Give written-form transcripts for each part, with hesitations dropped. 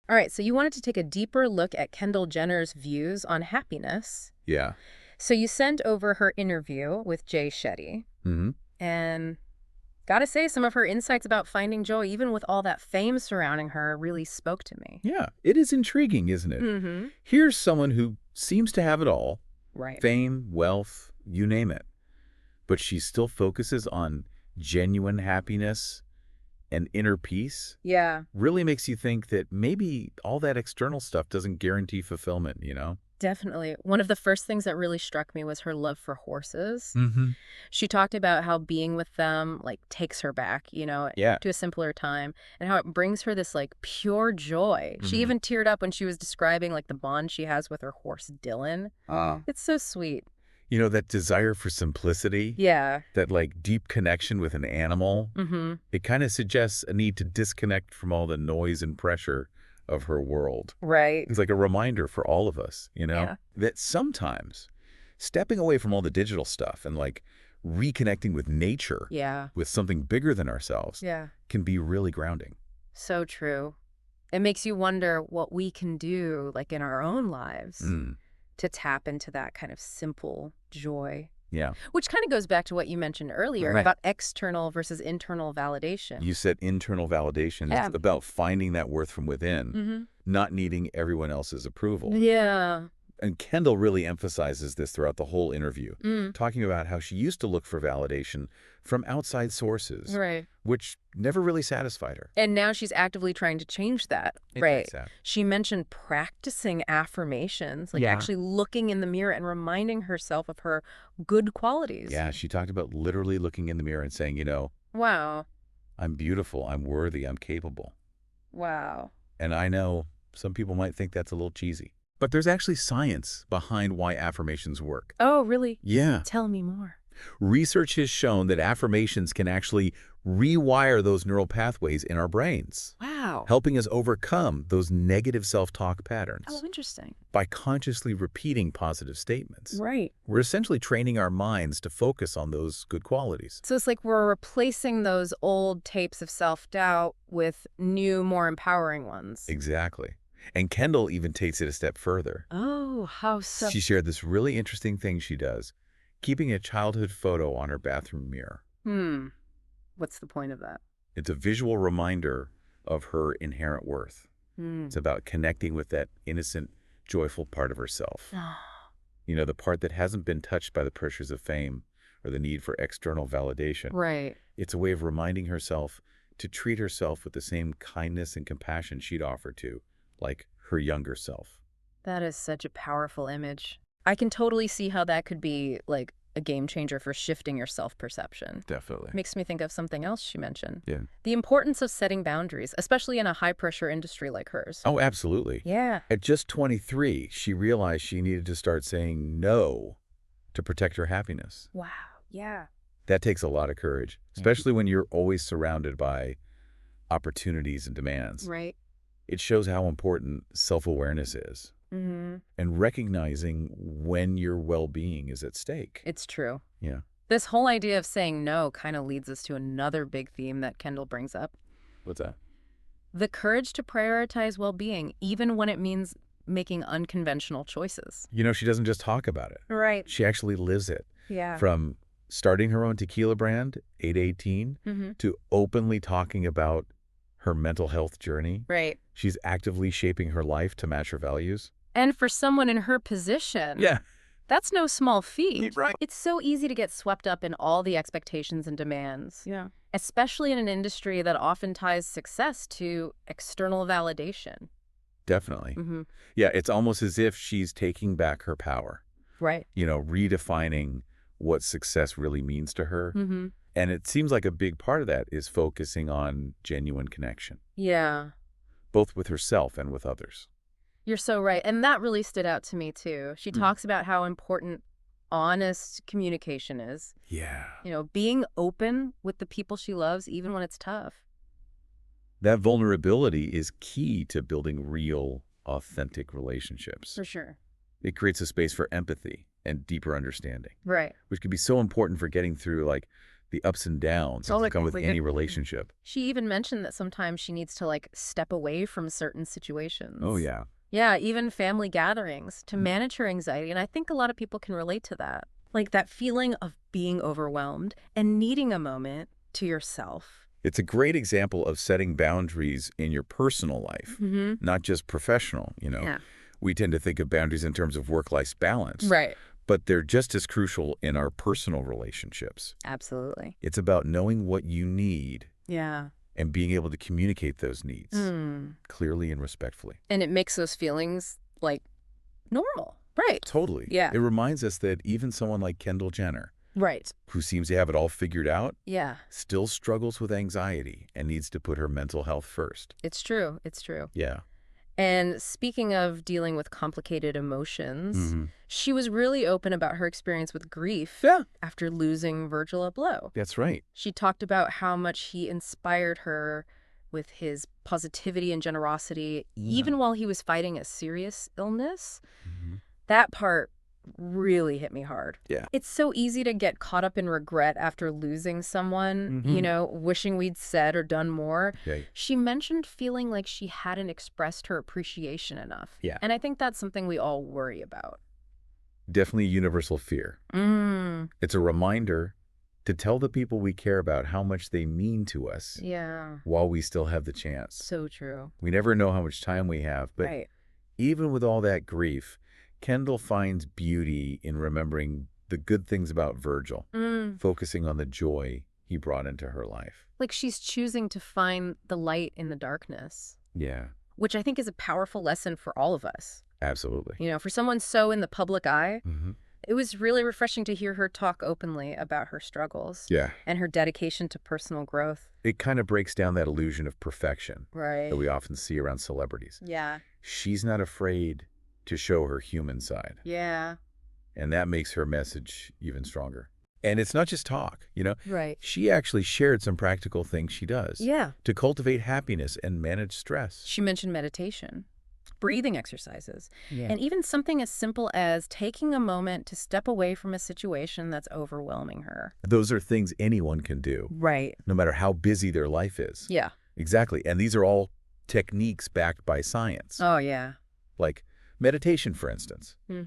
All right, so you wanted to take a deeper look at Kendall Jenner's views on happiness. Yeah. So you sent over her interview with Jay Shetty, Mm-hmm. and gotta say, some of her insights about finding joy, even with all that fame surrounding her, really spoke to me. Yeah. It is intriguing, isn't it? Mm-hmm. Here's someone who seems to have it all. Right. Fame, wealth, you name it. But she still focuses on genuine happiness and inner peace. Yeah, Really makes you think that maybe all that external stuff doesn't guarantee fulfillment, you know? definitely. One of the first things that really struck me was her love for horses. Mm-hmm. She talked about how being with them, like, takes her back, Yeah. to a simpler time, and how it brings her this, like, pure joy. She Mm-hmm. even teared up when she was describing, like, the bond she has with her horse, Dylan. It's so sweet. You know, that desire for simplicity, Yeah. that like deep connection with an animal, Mm-hmm. it kind of suggests a need to disconnect from all the noise and pressure of her world. Right. It's like a reminder for all of us, Yeah. that sometimes stepping away from all the digital stuff and like reconnecting with nature, Yeah. with something bigger than ourselves, Yeah. can be really grounding. So true. It makes you wonder what we can do, like, in our own lives Mm, to tap into that kind of simple joy. yeah. Which kind of goes back to what you mentioned earlier Right. about external versus internal validation. You said internal validation. Yeah. It's about finding that worth from within, Mm-hmm. not needing everyone else's approval. Yeah. And Kendall really emphasizes this throughout the whole interview, Mm. talking about how she used to look for validation from outside sources, Right. which never really satisfied her. And now she's actively trying to change that. It Right. takes that. She mentioned practicing affirmations, like Yeah. actually looking in the mirror and reminding herself of her good qualities. Yeah, she talked about literally looking in the mirror and saying, Wow. I'm beautiful, I'm worthy, I'm capable. Wow. And I know some people might think that's a little cheesy, but there's actually science behind why affirmations work. Oh, really? Yeah. Tell me more. Research has shown that affirmations can actually rewire those neural pathways in our brains, Wow. helping us overcome those negative self-talk patterns. Oh, interesting. By consciously repeating positive statements, Right. we're essentially training our minds to focus on those good qualities. So it's like we're replacing those old tapes of self-doubt with new, more empowering ones. Exactly. And Kendall even takes it a step further. Oh, how so? She shared this really interesting thing she does, keeping a childhood photo on her bathroom mirror. What's the point of that? It's a visual reminder of her inherent worth. It's about connecting with that innocent, joyful part of herself. The part that hasn't been touched by the pressures of fame or the need for external validation. Right. It's a way of reminding herself to treat herself with the same kindness and compassion she'd offer to, like, her younger self. That is such a powerful image. I can totally see how that could be, like, a game changer for shifting your self-perception. Definitely. Makes me think of something else she mentioned. Yeah. The importance of setting boundaries, especially in a high-pressure industry like hers. Oh, absolutely. Yeah. At just 23, she realized she needed to start saying no to protect her happiness. Wow. Yeah. That takes a lot of courage, especially when you're always surrounded by opportunities and demands. Right. It shows how important self-awareness is Mm-hmm. and recognizing when your well-being is at stake. It's true. Yeah. This whole idea of saying no kind of leads us to another big theme that Kendall brings up. What's that? The courage to prioritize well-being, even when it means making unconventional choices. She doesn't just talk about it. Right. She actually lives it. Yeah. From starting her own tequila brand, 818, Mm-hmm. to openly talking about her mental health journey. Right. She's actively shaping her life to match her values. And for someone in her position, Yeah. that's no small feat. Right. It's so easy to get swept up in all the expectations and demands. Yeah. Especially in an industry that often ties success to external validation. Definitely. Mm-hmm. Yeah, it's almost as if she's taking back her power, Right. redefining what success really means to her. Mm-hmm. And it seems like a big part of that is focusing on genuine connection, Yeah. both with herself and with others. You're so right. And that really stood out to me, too. She talks about how important honest communication is. Yeah. Being open with the people she loves, even when it's tough. That vulnerability is key to building real, authentic relationships. For sure. It creates a space for empathy and deeper understanding, Right. which can be so important for getting through, like, the ups and downs that come with any relationship. She even mentioned that sometimes she needs to like step away from certain situations. Oh, yeah. Yeah, even family gatherings to manage her anxiety. And I think a lot of people can relate to that. Like that feeling of being overwhelmed and needing a moment to yourself. It's a great example of setting boundaries in your personal life, not just professional, Yeah. We tend to think of boundaries in terms of work-life balance, Right. but they're just as crucial in our personal relationships. Absolutely. It's about knowing what you need Yeah. and being able to communicate those needs clearly and respectfully. And it makes those feelings like normal. Right. Totally. Yeah. It reminds us that even someone like Kendall Jenner, Right. who seems to have it all figured out, Yeah. still struggles with anxiety and needs to put her mental health first. It's true. It's true. Yeah. And speaking of dealing with complicated emotions, she was really open about her experience with grief after losing Virgil Abloh. That's right. She talked about how much he inspired her with his positivity and generosity, even while he was fighting a serious illness. That part really hit me hard. Yeah. It's so easy to get caught up in regret after losing someone, wishing we'd said or done more. Yeah. She mentioned feeling like she hadn't expressed her appreciation enough. Yeah. And I think that's something we all worry about. Definitely universal fear. It's a reminder to tell the people we care about how much they mean to us Yeah. while we still have the chance. So true. We never know how much time we have, but Right. even with all that grief, Kendall finds beauty in remembering the good things about Virgil, focusing on the joy he brought into her life. Like she's choosing to find the light in the darkness, Yeah, which I think is a powerful lesson for all of us. absolutely. For someone so in the public eye, it was really refreshing to hear her talk openly about her struggles Yeah. and her dedication to personal growth. It kind of breaks down that illusion of perfection Right. that we often see around celebrities. Yeah. She's not afraid to show her human side, Yeah. and that makes her message even stronger. And it's not just talk, Right. She actually shared some practical things she does Yeah. to cultivate happiness and manage stress. She mentioned meditation, breathing exercises, Yeah. and even something as simple as taking a moment to step away from a situation that's overwhelming her. Those are things anyone can do, Right. no matter how busy their life is. Yeah. Exactly. And these are all techniques backed by science, Oh, yeah. like meditation, for instance. Hmm.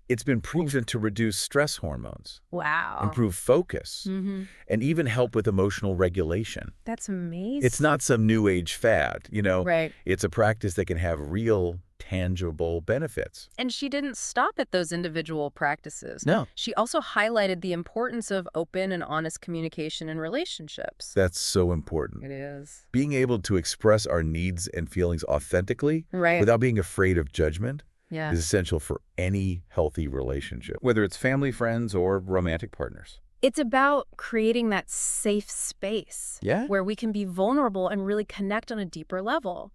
It's been proven to reduce stress hormones, Wow. improve focus, and even help with emotional regulation. That's amazing. It's not some new age fad, Right. It's a practice that can have real, tangible benefits. And she didn't stop at those individual practices. No. She also highlighted the importance of open and honest communication in relationships. That's so important. It is. Being able to express our needs and feelings authentically Right. without being afraid of judgment Yeah. is essential for any healthy relationship, whether it's family, friends, or romantic partners. It's about creating that safe space where we can be vulnerable and really connect on a deeper level.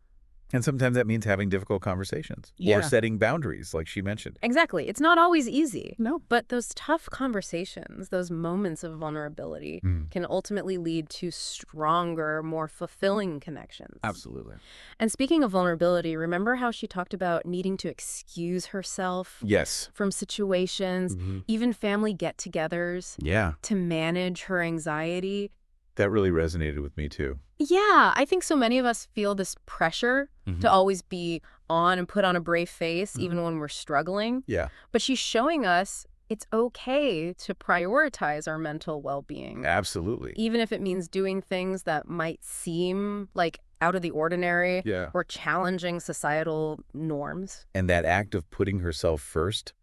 And sometimes that means having difficult conversations or setting boundaries, like she mentioned. Exactly. It's not always easy. No. But those tough conversations, those moments of vulnerability can ultimately lead to stronger, more fulfilling connections. Absolutely. And speaking of vulnerability, remember how she talked about needing to excuse herself Yes. from situations, even family get-togethers, Yeah. to manage her anxiety? That really resonated with me too. Yeah, I think so many of us feel this pressure to always be on and put on a brave face, even when we're struggling. Yeah. But she's showing us it's okay to prioritize our mental well-being, Absolutely. even if it means doing things that might seem like out of the ordinary Yeah. or challenging societal norms. And that act of putting herself first,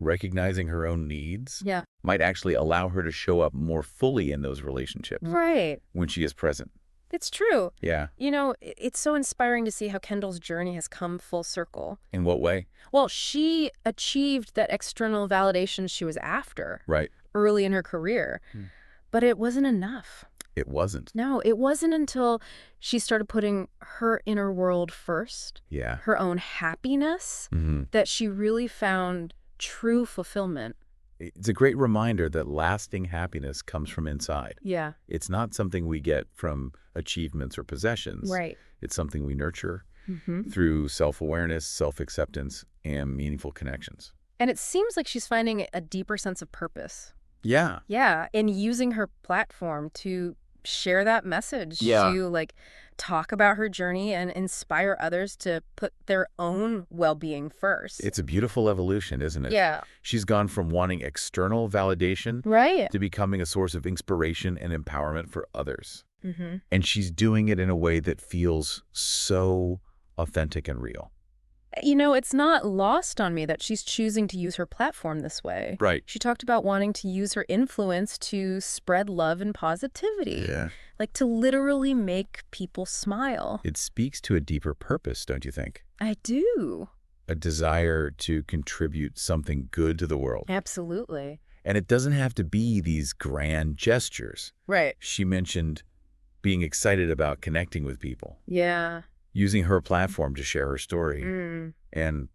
recognizing her own needs, Yeah. might actually allow her to show up more fully in those relationships Right. when she is present. It's true. Yeah. It's so inspiring to see how Kendall's journey has come full circle. In what way? Well, she achieved that external validation she was after Right. early in her career, but it wasn't enough. It wasn't. No, it wasn't until she started putting her inner world first, Yeah. her own happiness, that she really found true fulfillment. It's a great reminder that lasting happiness comes from inside. Yeah. It's not something we get from achievements or possessions. Right. It's something we nurture through self-awareness, self-acceptance, and meaningful connections. And it seems like she's finding a deeper sense of purpose. Yeah. Yeah, and using her platform to share that message, Yeah. to like talk about her journey and inspire others to put their own well-being first. It's a beautiful evolution, isn't it? Yeah. She's gone from wanting external validation Right. to becoming a source of inspiration and empowerment for others. Mm-hmm. And she's doing it in a way that feels so authentic and real. You know, it's not lost on me that she's choosing to use her platform this way. Right. She talked about wanting to use her influence to spread love and positivity. Yeah. Like to literally make people smile. It speaks to a deeper purpose, don't you think? I do. A desire to contribute something good to the world. Absolutely. And it doesn't have to be these grand gestures. Right. She mentioned being excited about connecting with people, Yeah. using her platform to share her story, Mm. and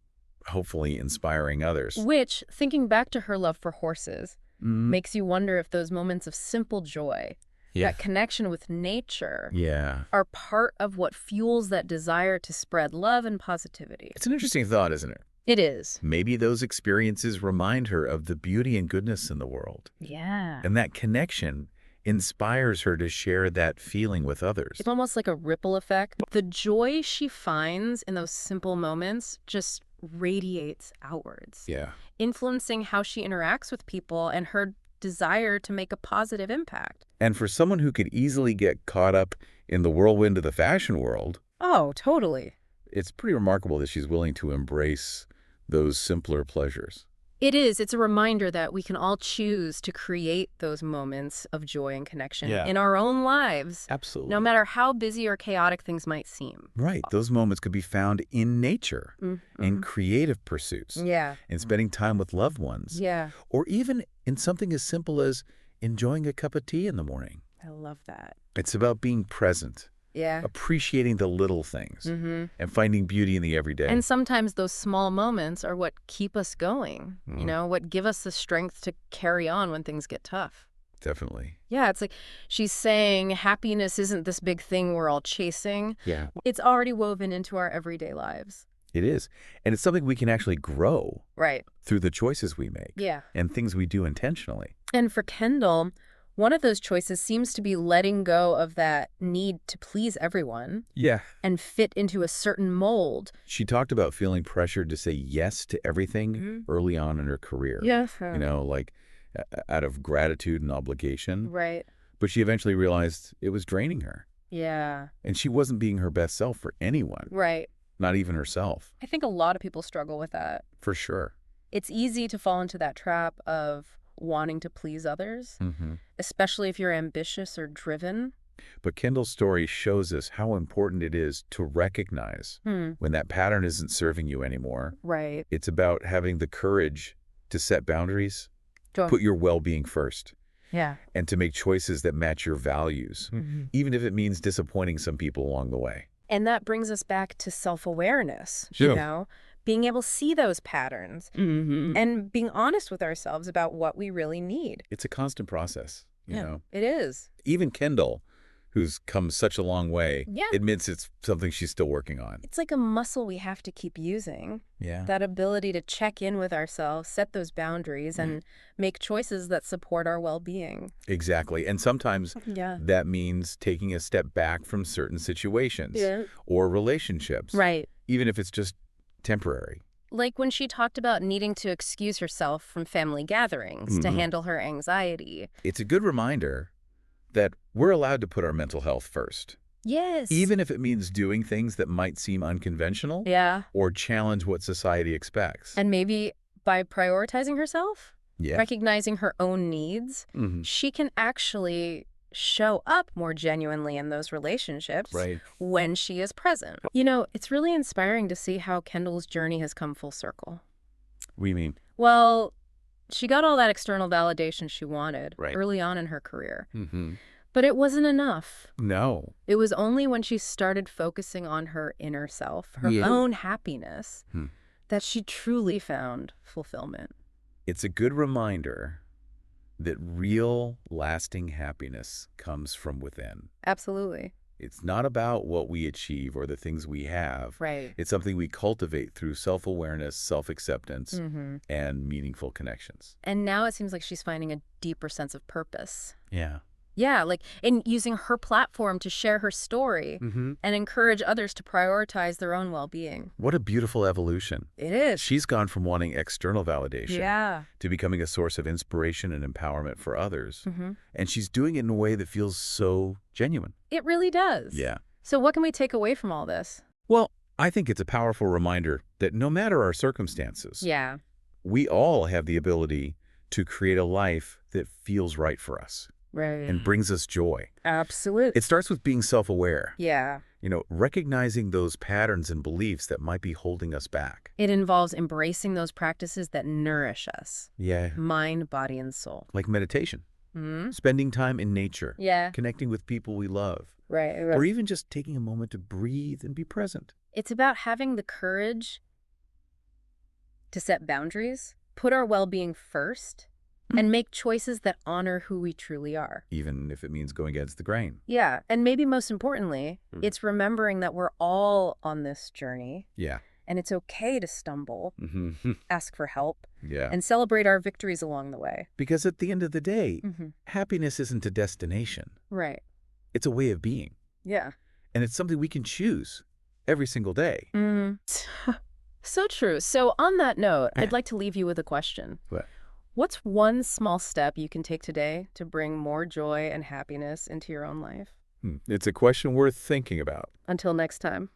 hopefully inspiring others. Which, thinking back to her love for horses, Mm, makes you wonder if those moments of simple joy, yeah. that connection with nature, Yeah. are part of what fuels that desire to spread love and positivity. It's an interesting thought, isn't it? It is. Maybe those experiences remind her of the beauty and goodness in the world. Yeah. And that connection inspires her to share that feeling with others. It's almost like a ripple effect. The joy she finds in those simple moments just radiates outwards, Yeah. influencing how she interacts with people and her desire to make a positive impact. And for someone who could easily get caught up in the whirlwind of the fashion world, Oh, totally. it's pretty remarkable that she's willing to embrace those simpler pleasures. It is. It's a reminder that we can all choose to create those moments of joy and connection Yeah. in our own lives, Absolutely. no matter how busy or chaotic things might seem. Right. Those moments could be found in nature, in Mhm. creative pursuits, Yeah. in spending time with loved ones, Yeah. or even in something as simple as enjoying a cup of tea in the morning. I love that. It's about being present, Yeah. appreciating the little things, Mm-hmm. and finding beauty in the everyday. And sometimes those small moments are what keep us going, Mhm. what give us the strength to carry on when things get tough. Definitely. Yeah, it's like she's saying happiness isn't this big thing we're all chasing. Yeah. It's already woven into our everyday lives. It is. And it's something we can actually grow Right. through the choices we make Yeah. and things we do intentionally. And for Kendall, one of those choices seems to be letting go of that need to please everyone Yeah. and fit into a certain mold. She talked about feeling pressured to say yes to everything Mhm. early on in her career. Yes. Like out of gratitude and obligation. Right. But she eventually realized it was draining her. Yeah. And she wasn't being her best self for anyone, Right. not even herself, I think a lot of people struggle with that. for sure. It's easy to fall into that trap of wanting to please others, Mm-hmm. especially if you're ambitious or driven. But Kendall's story shows us how important it is to recognize when that pattern isn't serving you anymore. Right. It's about having the courage to set boundaries, Sure. put your well-being first, Yeah. and to make choices that match your values, even if it means disappointing some people along the way. And that brings us back to self-awareness, Sure. being able to see those patterns and being honest with ourselves about what we really need. It's a constant process, you know. It is. Even Kendall, who's come such a long way, Yeah. admits it's something she's still working on. It's like a muscle we have to keep using. Yeah. That ability to check in with ourselves, set those boundaries, and make choices that support our well-being. Exactly. And sometimes Yeah. that means taking a step back from certain situations or relationships, Right. even if it's just temporary. Like when she talked about needing to excuse herself from family gatherings to Mhm. handle her anxiety. It's a good reminder that we're allowed to put our mental health first, Yes. even if it means doing things that might seem unconventional Yeah. or challenge what society expects. And maybe by prioritizing herself, Yeah. recognizing her own needs, Mhm. she can actually show up more genuinely in those relationships Right. when she is present. It's really inspiring to see how Kendall's journey has come full circle. What do you mean? Well, she got all that external validation she wanted Right. early on in her career, Mm-hmm. but it wasn't enough. No. It was only when she started focusing on her inner self, her Yeah. own happiness, Hmm. that she truly found fulfillment. It's a good reminder that real, lasting happiness comes from within. Absolutely. It's not about what we achieve or the things we have. Right. It's something we cultivate through self-awareness, self-acceptance, Mm-hmm. and meaningful connections. And now it seems like she's finding a deeper sense of purpose. Yeah. Yeah, like in using her platform to share her story Mm-hmm. and encourage others to prioritize their own well-being. What a beautiful evolution. It is. She's gone from wanting external validation Yeah. to becoming a source of inspiration and empowerment for others. Mm-hmm. And she's doing it in a way that feels so genuine. It really does. Yeah. So what can we take away from all this? Well, I think it's a powerful reminder that no matter our circumstances, Yeah. we all have the ability to create a life that feels right for us Right. and brings us joy. Absolutely. It starts with being self-aware, Yeah. recognizing those patterns and beliefs that might be holding us back. It involves embracing those practices that nourish us, Yeah, mind, body, and soul. like meditation, Hmm. spending time in nature, Yeah. connecting with people we love, Right. or even just taking a moment to breathe and be present. It's about having the courage to set boundaries, put our well-being first, and make choices that honor who we truly are. Even if it means going against the grain. Yeah, and maybe most importantly, Mhm. it's remembering that we're all on this journey, Yeah. and it's okay to stumble, Mm-hmm. ask for help, Yeah. and celebrate our victories along the way. Because at the end of the day, Mm-hmm. happiness isn't a destination. Right. It's a way of being. Yeah. And it's something we can choose every single day. So true. So on that note, Yeah. I'd like to leave you with a question. What? What's one small step you can take today to bring more joy and happiness into your own life? It's a question worth thinking about. Until next time.